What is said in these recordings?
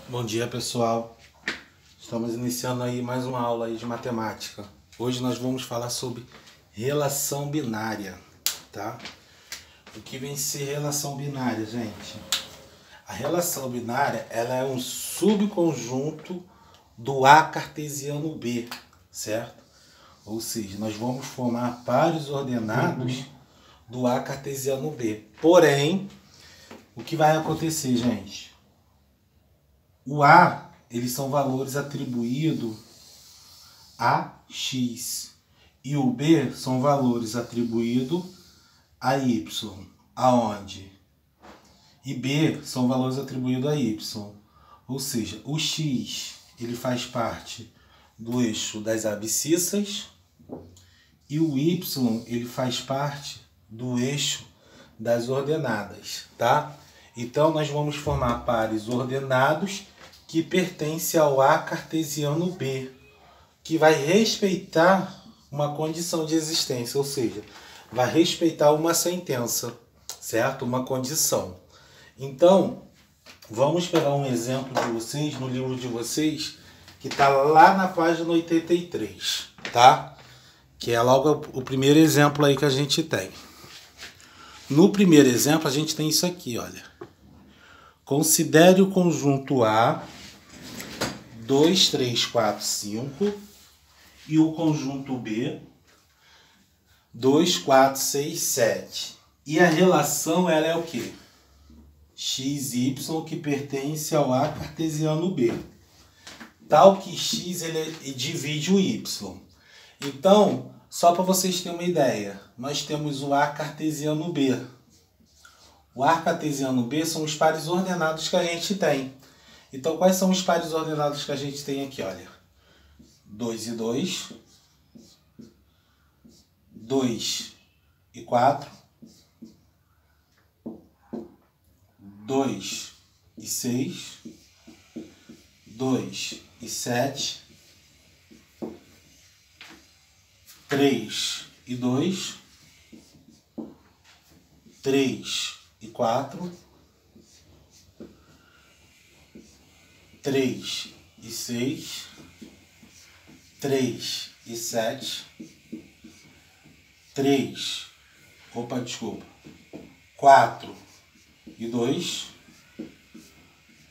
Bom dia, pessoal. Estamos iniciando aí mais uma aula aí de matemática. Hoje nós vamos falar sobre relação binária, tá? O que vem ser relação binária, gente? A relação binária, ela é um subconjunto do A cartesiano B, certo? Ou seja, nós vamos formar pares ordenados do A cartesiano B. Porém, o que vai acontecer, gente? O A, eles são valores atribuídos a X. E o B são valores atribuídos a Y. Aonde? E B são valores atribuídos a Y. Ou seja, o X, ele faz parte do eixo das abscissas. E o Y, ele faz parte do eixo das ordenadas, tá? Então, nós vamos formar pares ordenados que pertence ao A cartesiano B, que vai respeitar uma condição de existência, ou seja, vai respeitar uma sentença, certo? Uma condição. Então, vamos pegar um exemplo de vocês, no livro de vocês, que está lá na página 83, tá? Que é logo o primeiro exemplo aí que a gente tem. No primeiro exemplo, a gente tem isso aqui, olha. Considere o conjunto A 2, 3, 4, 5 e o conjunto B 2, 4, 6, 7. E a relação ela é o quê? X, Y, que pertence ao A cartesiano B. Tal que X ele divide o Y. Então, só para vocês terem uma ideia, nós temos o A cartesiano B. O A cartesiano B são os pares ordenados que a gente tem. Então, quais são os pares ordenados que a gente tem aqui? Olha, 2 e 2, 2 e 4, 2 e 6, 2 e 7, 3 e 2, 3 e 4, 3 e 6, 3 e 7, 4 e 2,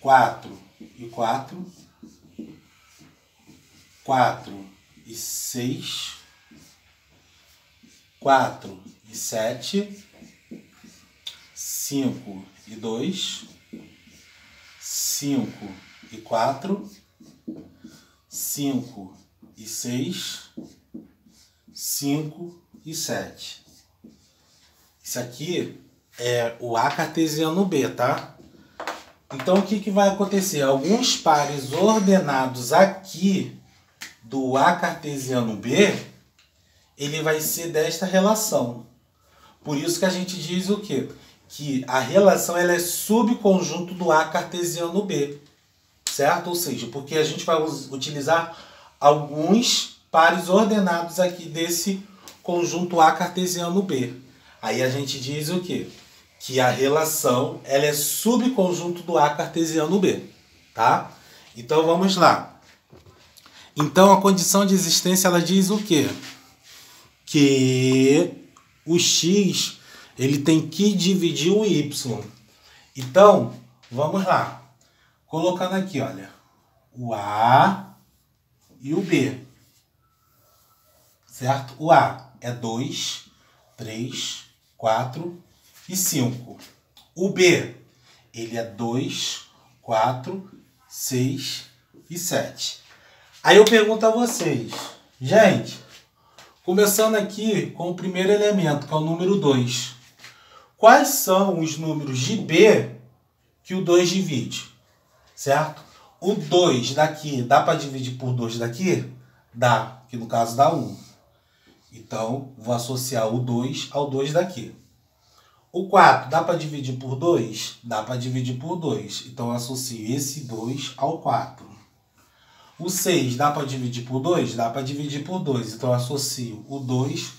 4 e 4, 4 e 6, 4 e 7, 5 e 2, 5 e 4, 5 e 6, 5 e 7. Isso aqui é o A cartesiano B, tá? Então, o que vai acontecer? Alguns pares ordenados aqui do A cartesiano B, ele vai ser desta relação. Por isso que a gente diz o quê? Que a relação ela é subconjunto do A cartesiano B, certo? Ou seja, porque a gente vai utilizar alguns pares ordenados aqui desse conjunto A cartesiano B. Aí a gente diz o quê? Que a relação ela é subconjunto do A cartesiano B, tá? Então vamos lá. Então a condição de existência ela diz o quê? Que o X ele tem que dividir o Y. Então, vamos lá. Colocando aqui, olha, o A e o B. Certo? O A é 2, 3, 4 e 5. O B, ele é 2, 4, 6 e 7. Aí eu pergunto a vocês, gente, começando aqui com o primeiro elemento, que é o número 2. Quais são os números de B que o 2 divide? Certo? O 2 daqui, dá para dividir por 2 daqui? Dá, que no caso dá 1. Então, vou associar o 2 ao 2 daqui. O 4, dá para dividir por 2? Dá para dividir por 2. Então, eu associo esse 2 ao 4. O 6, dá para dividir por 2? Dá para dividir por 2. Então, eu associo o 2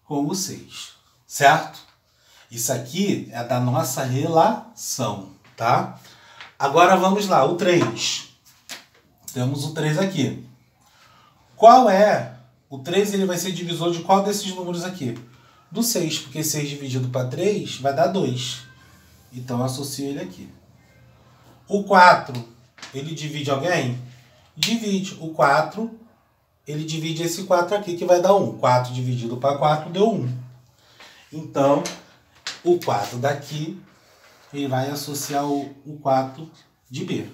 com o 6. Certo? Isso aqui é da nossa relação, tá? Agora vamos lá, o 3. Temos o 3 aqui. Qual é? O 3 ele vai ser divisor de qual desses números aqui? Do 6, porque 6 dividido para 3 vai dar 2. Então, eu associo ele aqui. O 4, ele divide alguém? Divide. O 4, ele divide esse 4 aqui, que vai dar 1. 4 dividido para 4 deu 1. Então, o 4 daqui, ele vai associar o 4 de B.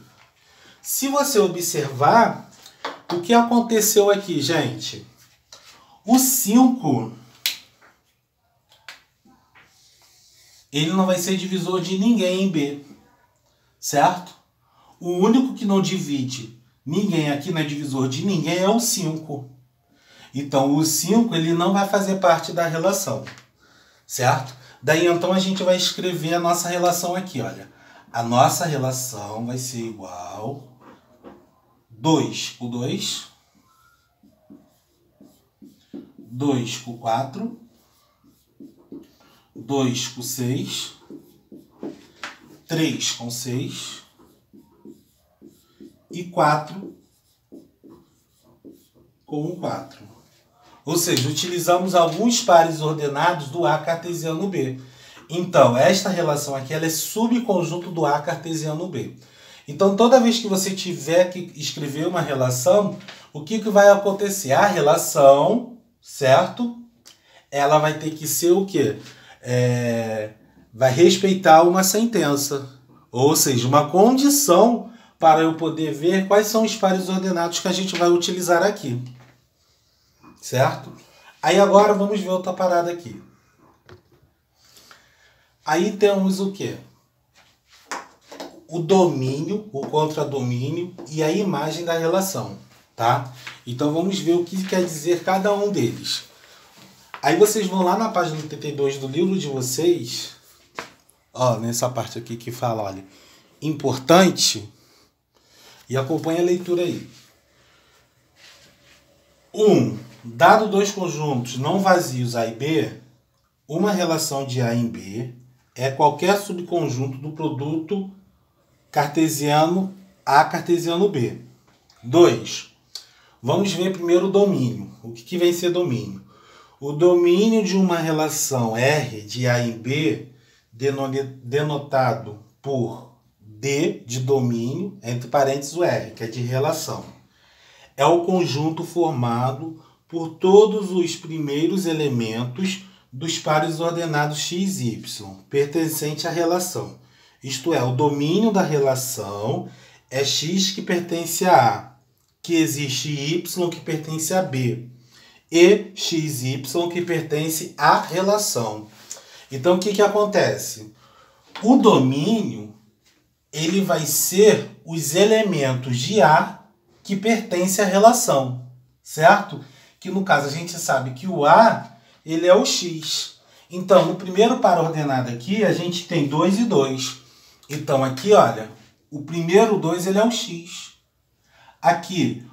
Se você observar, o que aconteceu aqui, gente? O 5, ele não vai ser divisor de ninguém em B, certo? O único que não divide ninguém aqui, não é divisor de ninguém, é o 5. Então, o 5, ele não vai fazer parte da relação, certo? Daí, então, a gente vai escrever a nossa relação aqui, olha. A nossa relação vai ser igual 2 com 2, 2 com 4, 2 com 6, 3 com 6 e 4 com 4. Ou seja, utilizamos alguns pares ordenados do A cartesiano B. Então, esta relação aqui ela é subconjunto do A cartesiano B. Então, toda vez que você tiver que escrever uma relação, o que vai acontecer? A relação, certo? Ela vai ter que ser o quê? Vai respeitar uma sentença. Ou seja, uma condição para eu poder ver quais são os pares ordenados que a gente vai utilizar aqui. Certo? Aí agora vamos ver outra parada aqui. Aí temos o quê? O domínio, o contradomínio e a imagem da relação, tá? Então vamos ver o que quer dizer cada um deles. Aí vocês vão lá na página 82 do livro de vocês, ó, nessa parte aqui que fala, olha, importante, e acompanha a leitura aí. 1. Dado dois conjuntos não vazios A e B, uma relação de A em B é qualquer subconjunto do produto cartesiano A cartesiano B. 2. Vamos ver primeiro o domínio. O que vem ser domínio? O domínio de uma relação R de A em B, denotado por D de domínio, entre parênteses o R, que é de relação, é o conjunto formado por todos os primeiros elementos dos pares ordenados x e y, pertencente à relação. Isto é, o domínio da relação é x que pertence a A, que existe y que pertence a B, e xy que pertence à relação. Então, o que acontece? O domínio ele vai ser os elementos de A que pertencem à relação, certo? Que no caso a gente sabe que o A ele é o x. Então, no primeiro par ordenado aqui, a gente tem 2 e 2. Então, aqui, olha, o primeiro 2 ele é o x. Aqui,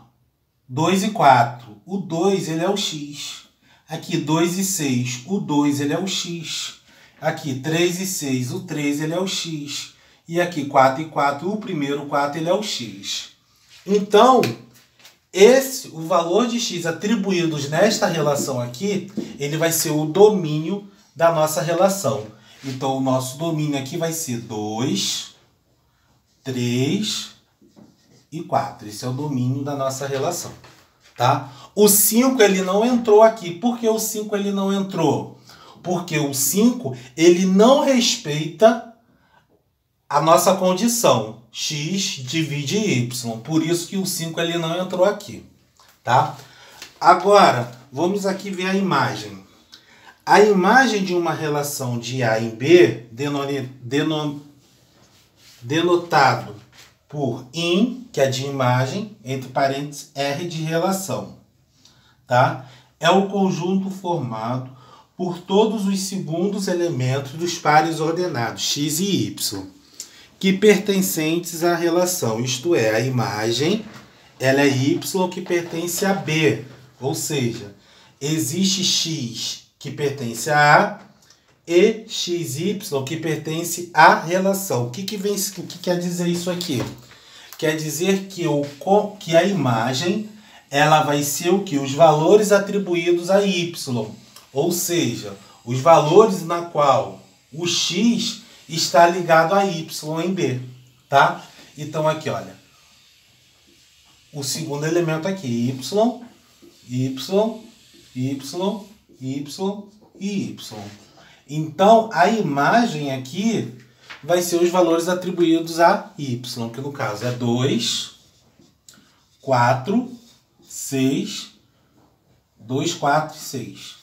2 e 4, o 2 ele é o x. Aqui, 2 e 6, o 2 ele é o x. Aqui, 3 e 6, o 3 ele é o x. E aqui, 4 e 4, o primeiro 4 ele é o x. Então, o valor de x atribuídos nesta relação aqui, ele vai ser o domínio da nossa relação. Então, o nosso domínio aqui vai ser 2, 3 e 4. Esse é o domínio da nossa relação, tá? O 5 ele não entrou aqui. Por que o 5 ele não entrou? Porque o 5 ele não respeita a nossa condição. X divide Y. Por isso que o 5 ele não entrou aqui, tá? Agora, vamos aqui ver a imagem. A imagem de uma relação de A em B, denotado por IN, que é de imagem, entre parênteses, R de relação, tá? É o conjunto formado por todos os segundos elementos dos pares ordenados, x e y, que pertencentes à relação, isto é, a imagem, ela é y que pertence a B, ou seja, existe x que pertence a A e xy que pertence à relação. O que quer dizer isso aqui? quer dizer que a imagem ela vai ser o que? Os valores atribuídos a y. Ou seja, os valores na qual o x está ligado a y em B. Tá? Então aqui, olha. O segundo elemento aqui, y, y, y, y e y. Então, a imagem aqui vai ser os valores atribuídos a y, que no caso é 2, 4, 6, 2, 4 e 6.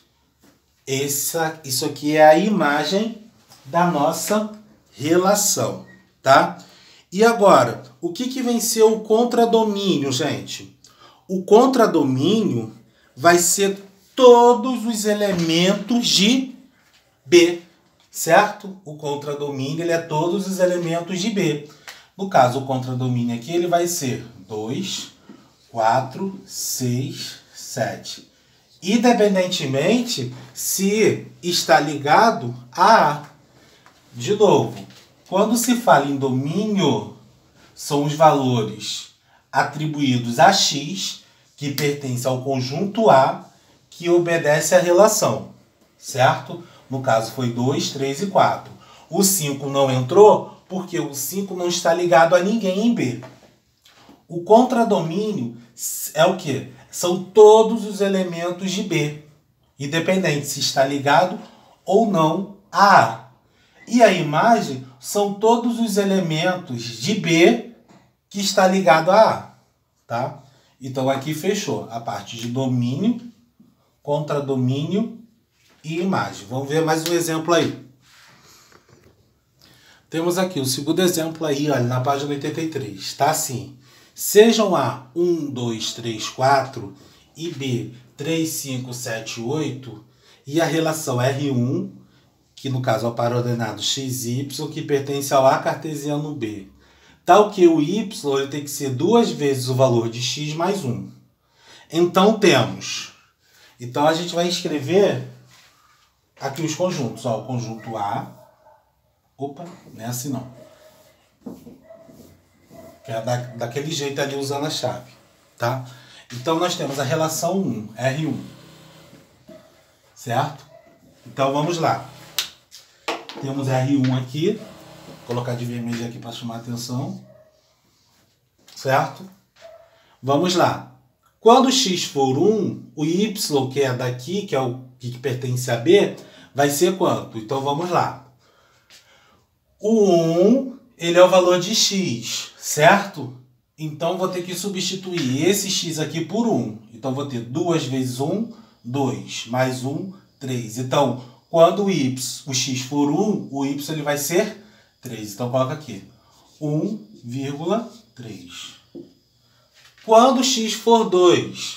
Isso aqui é a imagem da nossa relação, tá? E agora, o que vem ser o contradomínio, gente? O contradomínio vai ser todos os elementos de B, certo? O contradomínio ele é todos os elementos de B. No caso, o contradomínio aqui ele vai ser 2, 4, 6, 7. Independentemente se está ligado a A. De novo, quando se fala em domínio, são os valores atribuídos a x, que pertence ao conjunto A, que obedece à relação, certo? No caso foi 2, 3 e 4. O 5 não entrou porque o 5 não está ligado a ninguém em B. O contradomínio é o quê? São todos os elementos de B, independente se está ligado ou não a A. E a imagem são todos os elementos de B que está ligado a A. Tá? Então aqui fechou a parte de domínio, contradomínio e imagem. Vamos ver mais um exemplo aí. Temos aqui o segundo exemplo aí, olha, na página 83. Está assim. Sejam A 1, 2, 3, 4 e B 3, 5, 7, 8 e a relação R1, que no caso é o par-ordenado XY, que pertence ao A cartesiano B. Tal que o Y ele tem que ser 2 vezes o valor de x mais 1. Então temos. Então a gente vai escrever aqui os conjuntos. Ó, o conjunto A. Opa, não é assim não. Que é daquele jeito ali usando a chave. Tá? Então nós temos a relação 1, R1. Certo? Então vamos lá. Temos R1 aqui. Vou colocar de vermelho aqui para chamar a atenção. Certo? Vamos lá. Quando x for 1, o y, que é daqui, que é o que pertence a B, vai ser quanto? Então vamos lá. O 1, ele é o valor de x, certo? Então vou ter que substituir esse x aqui por 1. Então vou ter 2 vezes 1, 2, mais 1, 3. Então, quando o x for 1, o y ele vai ser 3. Então coloca aqui 1,3. Quando x for 2,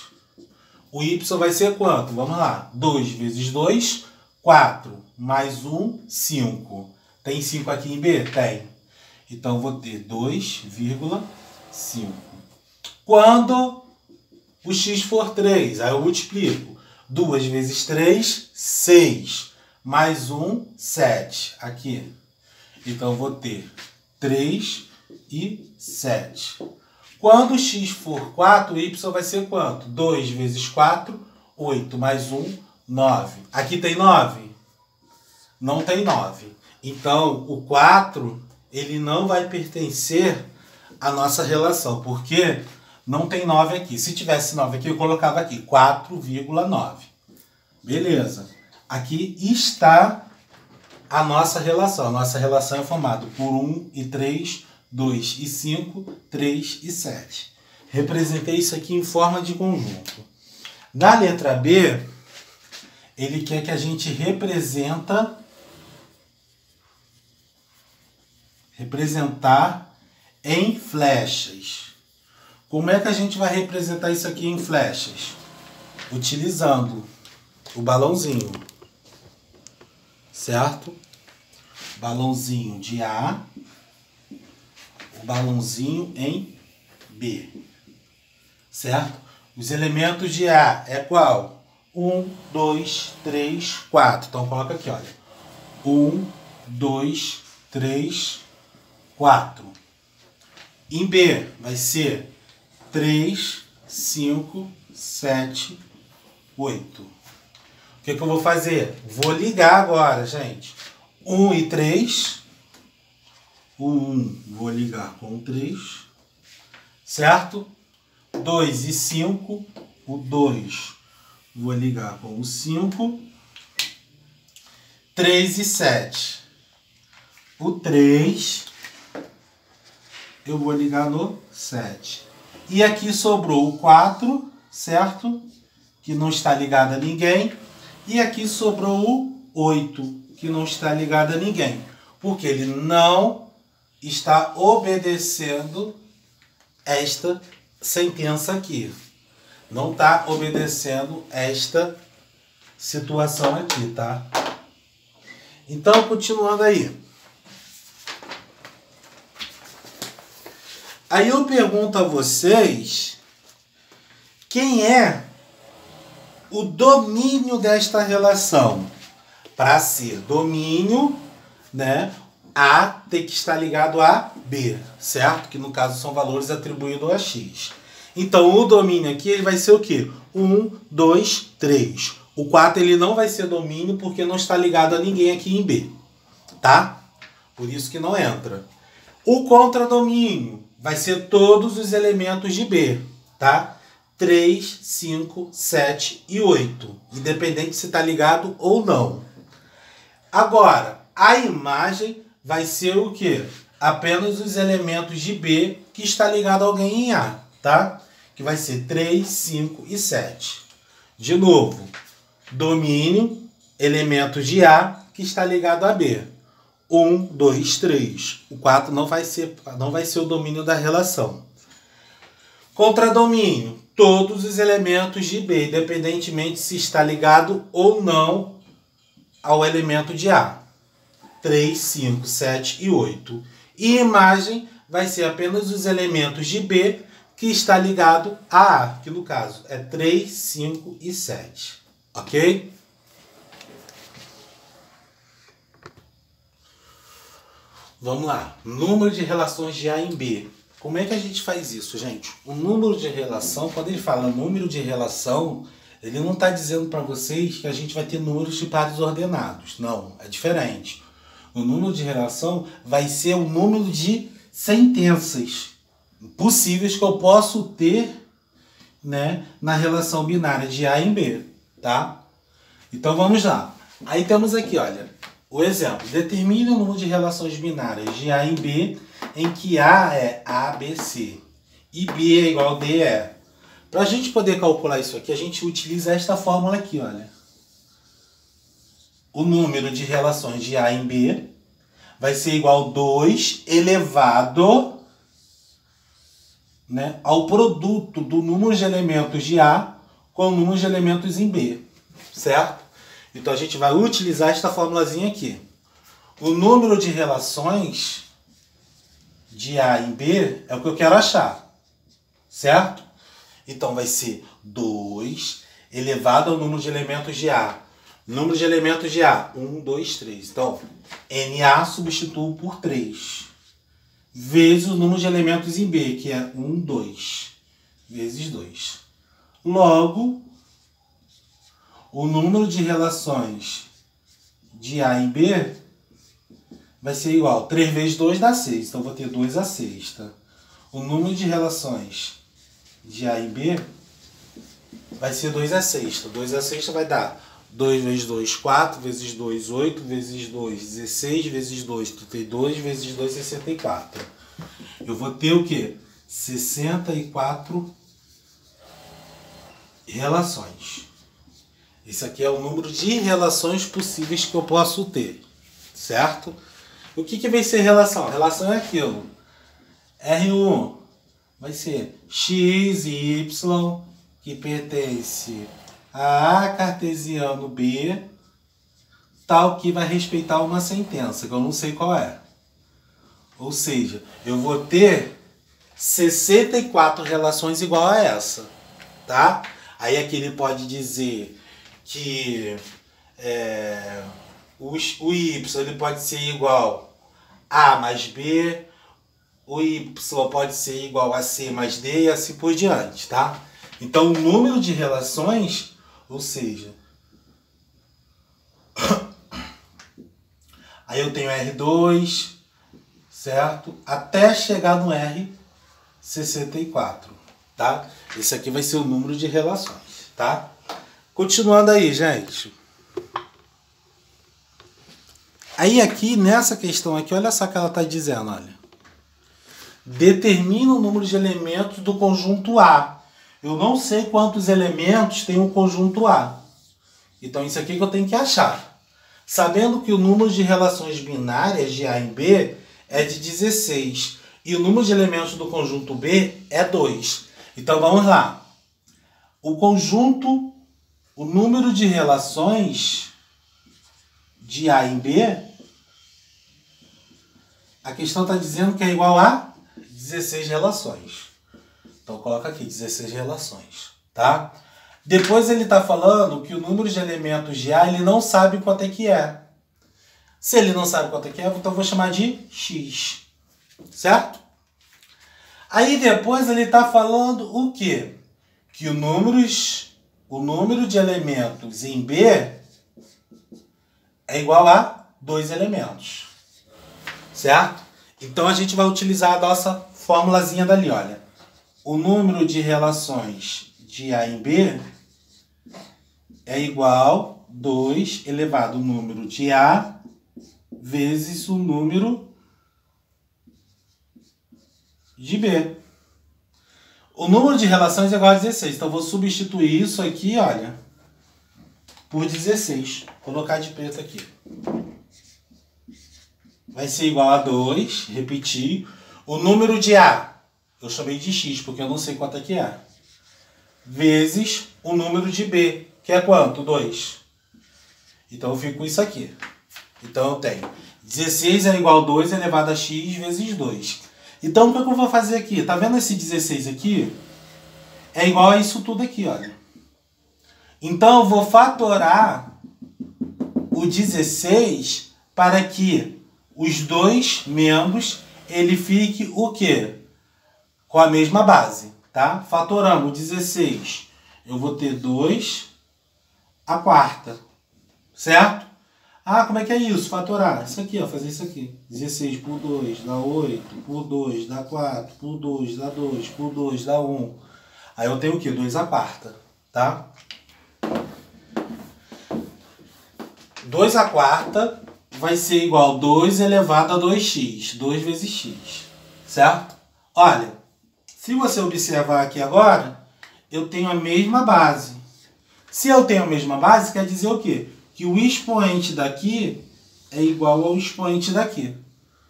o y vai ser quanto? Vamos lá. 2 vezes 2, 4. Mais 1, 5. Tem 5 aqui em B? Tem. Então vou ter 2,5. Quando o x for 3, aí eu multiplico. 2 vezes 3, 6. Mais 1, 7. Aqui. Então vou ter 3 e 7. Quando x for 4, o y vai ser quanto? 2 vezes 4, 8. Mais 1, 9. Aqui tem 9? Não tem 9. Então, o 4, ele não vai pertencer à nossa relação, porque não tem 9 aqui. Se tivesse 9 aqui, eu colocava aqui 4,9. Beleza. Aqui está a nossa relação. A nossa relação é formada por 1 e 3, 2 e 5, 3 e 7. Representei isso aqui em forma de conjunto. Na letra B, ele quer que a gente representar em flechas. Como é que a gente vai representar isso aqui em flechas? Utilizando o balãozinho, certo? Balãozinho de A, o balãozinho em B, certo? Os elementos de A é qual? 1, 2, 3, 4. Então coloca aqui, olha. 1, 2, 3, 4. Em B vai ser 3, 5, 7, 8. O que eu vou fazer? Vou ligar agora, gente. 1 e 3. O 1 vou ligar com o 3. Certo? 2 e 5. O 2 vou ligar com o 5. 3 e 7. O 3 eu vou ligar no 7. E aqui sobrou o 4, certo? Que não está ligado a ninguém. E aqui sobrou o 8, que não está ligado a ninguém. Porque ele não está obedecendo esta sentença aqui. Não está obedecendo esta situação aqui, tá? Então, continuando aí. Aí eu pergunto a vocês, quem é o domínio desta relação? Para ser domínio, né, A tem que estar ligado a B, certo? Que no caso são valores atribuídos a X. Então o domínio aqui ele vai ser o quê? 1, 2, 3. O 4 ele não vai ser domínio porque não está ligado a ninguém aqui em B, tá? Por isso que não entra. O contradomínio vai ser todos os elementos de B, tá? 3, 5, 7 e 8. Independente se está ligado ou não. Agora, a imagem vai ser o quê? Apenas os elementos de B que está ligado a alguém em A, tá? Que vai ser 3, 5 e 7. De novo, domínio, elementos de A que está ligado a B. 1, 2, 3. O 4 não vai ser o domínio da relação. Contradomínio, todos os elementos de B, independentemente se está ligado ou não ao elemento de A. 3, 5, 7 e 8. E imagem vai ser apenas os elementos de B que está ligado a A, que no caso é 3, 5 e 7. Ok? Vamos lá. Número de relações de A em B. Como é que a gente faz isso, gente? O número de relação, quando ele fala número de relação, ele não está dizendo para vocês que a gente vai ter números de pares ordenados. Não, é diferente. O número de relação vai ser o número de sentenças possíveis que eu posso ter, né, na relação binária de A em B, tá? Então vamos lá. Aí temos aqui, olha, o exemplo. Determine o número de relações binárias de A em B em que A é A, B, C e B é igual a D, E. Para a gente poder calcular isso aqui, a gente utiliza esta fórmula aqui, olha. O número de relações de A em B vai ser igual a 2 elevado, né, ao produto do número de elementos de A com o número de elementos em B, certo? Então a gente vai utilizar esta formulazinha aqui. O número de relações de A em B é o que eu quero achar, certo? Então vai ser 2 elevado ao número de elementos de A. Número de elementos de A, 1, 2, 3. Então, NA substituo por 3. Vezes o número de elementos em B, que é 1, 2. Vezes 2. Logo, o número de relações de A em B vai ser igual. 3 vezes 2 dá 6. Então, vou ter 2 à sexta. O número de relações de A em B vai ser 2 à sexta. 2 à sexta vai dar 2 vezes 2, 4, vezes 2, 8, vezes 2, 16, vezes 2, 32, vezes 2, 64. Eu vou ter o quê? 64 relações. Esse aqui é o número de relações possíveis que eu posso ter, certo? O que vai ser relação? Relação é aquilo. R1 vai ser x e y que pertence a A cartesiano B, tal que vai respeitar uma sentença, que eu não sei qual é. Ou seja, eu vou ter 64 relações igual a essa, tá? Aí aqui ele pode dizer que o y ele pode ser igual a mais b, o y pode ser igual a c mais d e assim por diante, tá? Então, o número de relações, ou seja, aí eu tenho R2, certo? Até chegar no R64, tá? Esse aqui vai ser o número de relações, tá? Continuando aí, gente. Aí aqui, nessa questão aqui, olha só o que ela está dizendo, olha. Determina o número de elementos do conjunto A. Eu não sei quantos elementos tem o conjunto A. Então, isso aqui que eu tenho que achar. Sabendo que o número de relações binárias de A em B é de 16. E o número de elementos do conjunto B é 2. Então, vamos lá. O número de relações de A em B, a questão está dizendo que é igual a 16 relações. Então, coloca aqui 16 relações, tá? Depois ele está falando que o número de elementos de A ele não sabe quanto é que é. Se ele não sabe quanto é que é, então eu vou chamar de x, certo? Aí depois ele está falando o quê? Que o número de elementos em B é igual a 2 elementos, certo? Então a gente vai utilizar a nossa formulazinha dali, olha. O número de relações de A em B é igual a 2 elevado ao número de A vezes o número de B. O número de relações é igual a 16. Então, eu vou substituir isso aqui, olha, por 16. Vou colocar de preto aqui. Vai ser igual a 2, repetir. O número de A, eu chamei de x, porque eu não sei quanto é que é. Vezes o número de B, que é quanto? 2. Então, eu fico com isso aqui. Então, eu tenho 16 é igual a 2 elevado a x vezes 2. Então, o que eu vou fazer aqui? Tá vendo esse 16 aqui? É igual a isso tudo aqui, olha. Então, eu vou fatorar o 16 para que os dois membros, ele fique o quê? Com a mesma base, tá? Fatorando o 16, eu vou ter 2 a quarta, certo? Ah, como é que é isso? Fatorar. Isso aqui, ó, fazer isso aqui. 16 por 2 dá 8, por 2 dá 4, por 2 dá 2, por 2 dá 1. Aí eu tenho o quê? 2 a quarta, tá? 2 a quarta vai ser igual a 2 elevado a 2x. 2 vezes x, certo? Olha, se você observar aqui agora, eu tenho a mesma base. Se eu tenho a mesma base, quer dizer o quê? Que o expoente daqui é igual ao expoente daqui,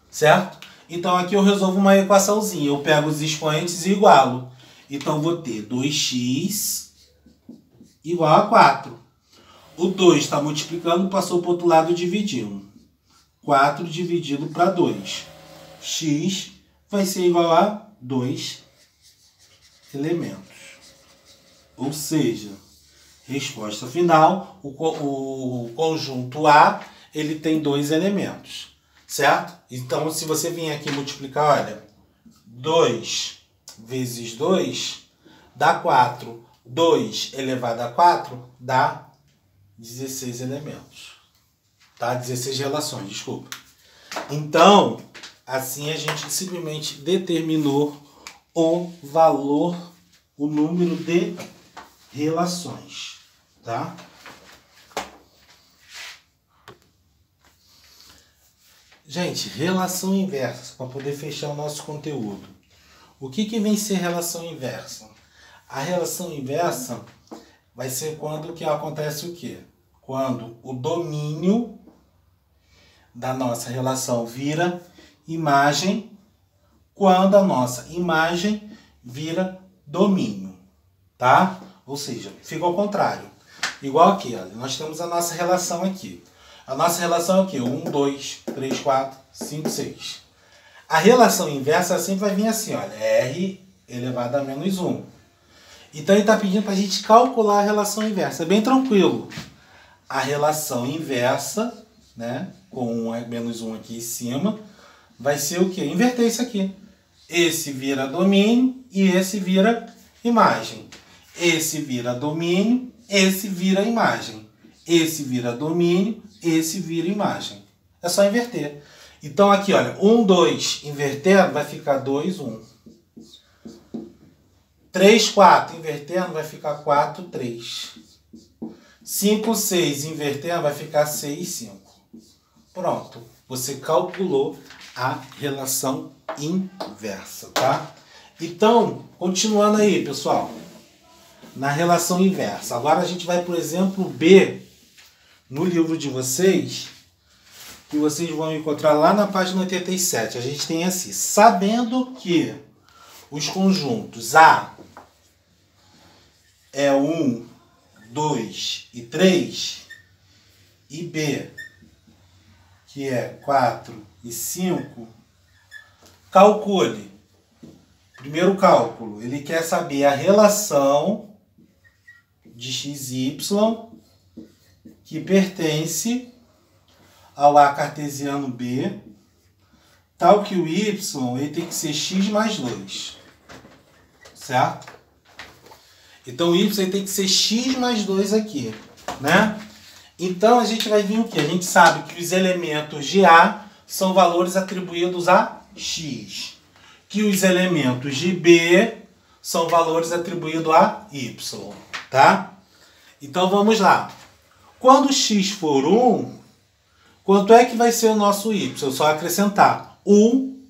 certo? Então, aqui eu resolvo uma equaçãozinha. Eu pego os expoentes e igualo. Então, eu vou ter 2x igual a 4. O 2 está multiplicando, passou para o outro lado dividindo. 4 dividido para 2. X vai ser igual a 2 elementos. Ou seja, resposta final, o conjunto A, ele tem 2 elementos, certo? Então, se você vir aqui multiplicar, olha, 2 vezes 2 dá 4. 2 elevado a 4 dá 16 elementos, tá? 16 relações, desculpa. Então, assim a gente simplesmente determinou o valor, o número de relações, tá? Gente, relação inversa, para poder fechar o nosso conteúdo. O que vem ser relação inversa? A relação inversa vai ser quando que acontece o quê? Quando o domínio da nossa relação vira imagem, quando a nossa imagem vira domínio, tá? Ou seja, fica ao contrário. Igual aqui, ó, nós temos a nossa relação aqui. A nossa relação é o quê? 1, 2, 3, 4, 5, 6. A relação inversa sempre vai vir assim, olha, R elevado a menos 1. Então ele está pedindo para a gente calcular a relação inversa. É bem tranquilo. A relação inversa, né, com menos 1 aqui em cima, vai ser o quê? Inverter isso aqui. esse vira domínio e esse vira imagem. Esse vira domínio, esse vira imagem. Esse vira domínio, esse vira imagem. É só inverter. Então aqui, olha, 1, 2, invertendo, vai ficar 2, 1. 3, 4, invertendo, vai ficar 4, 3. 5, 6, invertendo, vai ficar 6, 5. Pronto. Você calculou a relação inversa, tá? Então, continuando aí, pessoal. Na relação inversa. Agora a gente vai para o exemplo B, no livro de vocês, que vocês vão encontrar lá na página 87. A gente tem assim: sabendo que os conjuntos A é 1, 2 e 3, e B, que é 4 e 5, calcule. Primeiro cálculo, ele quer saber a relação de x e y que pertence ao A cartesiano B, tal que o y ele tem que ser x mais 2. Certo? Então o y ele tem que ser x mais 2 aqui, né? Então a gente vai vir o quê? A gente sabe que os elementos de A são valores atribuídos a x. Que os elementos de B são valores atribuídos a y. Tá? Então vamos lá. Quando x for 1, quanto é que vai ser o nosso y? Só acrescentar 1,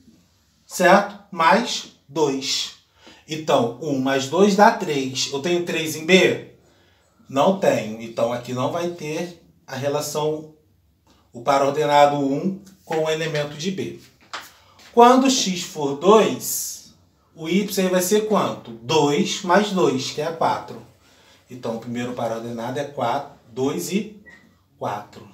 certo? Mais 2. Então, 1 mais 2 dá 3. Eu tenho 3 em B? Não tenho. Então, aqui não vai ter a relação, o par ordenado 1 com o elemento de B. Quando x for 2, o y vai ser quanto? 2 mais 2, que é 4. Então, o primeiro par ordenado é 4, 2 e 4.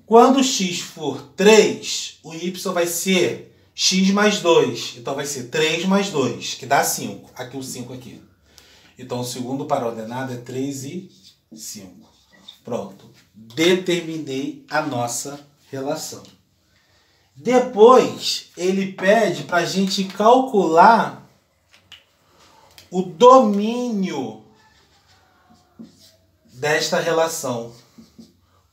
Quando x for 3, o y vai ser x mais 2. Então, vai ser 3 mais 2, que dá 5. Aqui o 5 aqui. Então, o segundo par ordenado é 3 e 5. Pronto. Determinei a nossa relação. Depois, ele pede para a gente calcular o domínio desta relação.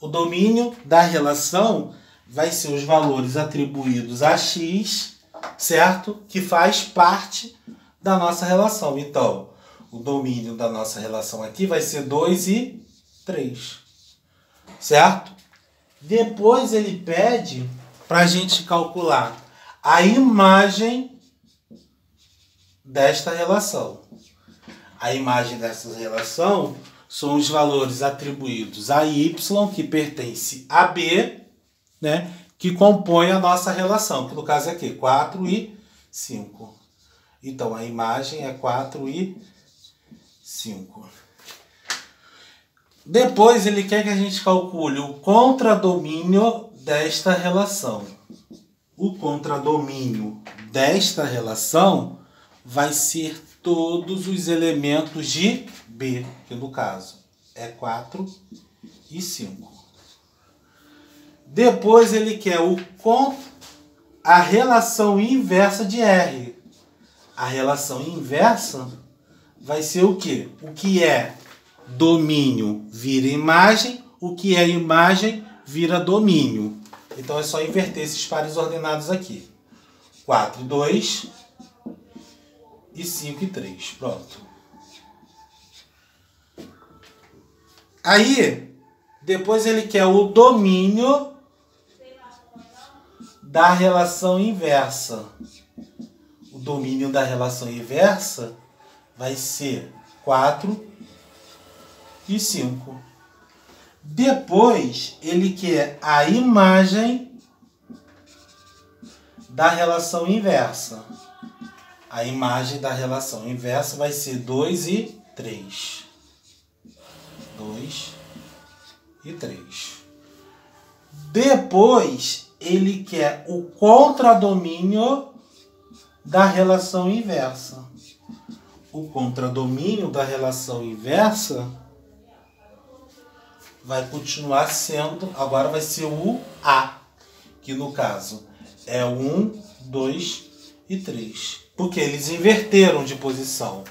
O domínio da relação vai ser os valores atribuídos a x, certo? Que faz parte da nossa relação. Então, o domínio da nossa relação aqui vai ser 2 e 3, certo? Depois ele pede para a gente calcular a imagem desta relação. A imagem dessa relação são os valores atribuídos a y, que pertence a b, né, que compõe a nossa relação, que no caso é aqui, 4 e 5. Então, a imagem é 4 e 5. Depois, ele quer que a gente calcule o contradomínio desta relação. O contradomínio desta relação vai ser todos os elementos de B, que no caso é 4 e 5. Depois ele quer a relação inversa de R. A relação inversa vai ser o quê? O que é domínio vira imagem, o que é imagem vira domínio. Então é só inverter esses pares ordenados aqui. 4 e 2 e 5 e 3. Pronto. Aí, depois ele quer o domínio da relação inversa. O domínio da relação inversa vai ser 4 e 5. Depois, ele quer a imagem da relação inversa. A imagem da relação inversa vai ser 2 e 3. 2 e 3. Depois, ele quer o contradomínio da relação inversa. O contradomínio da relação inversa vai continuar sendo, agora vai ser o A, que no caso é 1, 2 e 3. Porque eles inverteram de posição.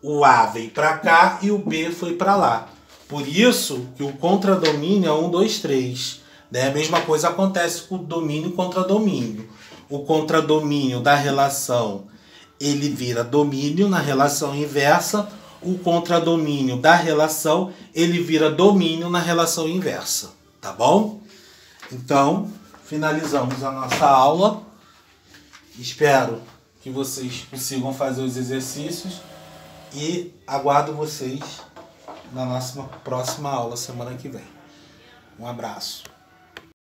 O A veio para cá e o B foi para lá. Por isso que o contradomínio é 1, 2, 3. A mesma coisa acontece com o domínio e contradomínio. O contradomínio da relação, ele vira domínio na relação inversa. O contradomínio da relação, ele vira domínio na relação inversa. Tá bom? Então, finalizamos a nossa aula. Espero que vocês consigam fazer os exercícios e aguardo vocês na nossa próxima aula semana que vem. Um abraço.